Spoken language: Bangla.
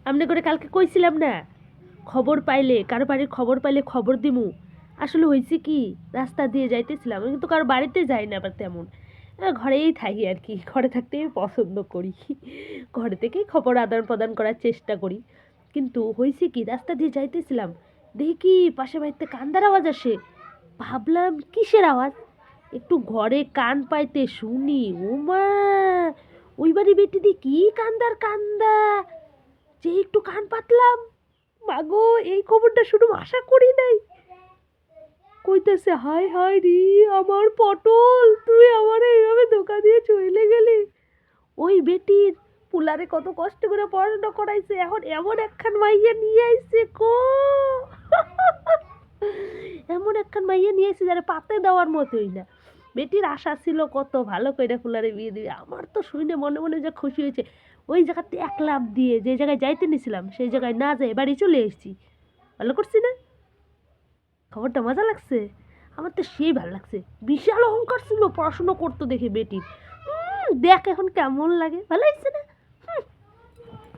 আমনে করে কালকে কইছিলাম না, খবর পাইলে কারো বাড়ির খবর পাইলে খবর দিমু। আসলে হয়েছে কি, রাস্তা দিয়ে যাইতেছিলাম, আমি কিন্তু কারো বাড়িতে যাই না আবার তেমন, ঘরেই থাকি আর কি, ঘরে থাকতেই পছন্দ করি। ঘরে থেকেই খবর আদান প্রদান করার চেষ্টা করি। কিন্তু হয়েছে কি, রাস্তা দিয়ে যাইতেছিলাম, দেখি পাশে বাড়িতে কান্দার আওয়াজ আসে। ভাবলাম কিসের আওয়াজ, একটু ঘরে কান পাইতে শুনি, ও মা, ওই বাড়ি বেটি দি কি কান্দার কান্দা। যে একটু কান পাতলাম, মাগো এই খবরটা শুধু আশা করি নাই। কইতেছে, হায় হায় রে আমার পটল, তুই আমার এইভাবে ধোকা দিয়ে চলে গেলি। ওই বেটির পুলারে কত কষ্ট করে পড়াশোনা করাইছে, এখন এমন একখান মাইয়া নিয়ে আইছে কো। এমন একখান মাইয়া নিয়ে আইছে যারা পাতে দেওয়ার মতোই না। বেটির আশা ছিল কত ভালো করে ফুলারে বিয়ে দিবে, আমার তো শুনে মনে মনে যে খুশি হয়েছে। ওই জায়গাতে এক লাফ দিয়ে যে জায়গায় যাইতে নিছিলাম সেই জায়গায় না যাই বাড়ি চলে এসেছি। ভালো করছি না? খবরটা মজা লাগছে? আমার তো সেই ভালো লাগছে, বিশাল অহংকার ছিল পড়াশুনো করতো দেখে বেটির। দেখ এখন কেমন লাগে, ভালো লাগছে না?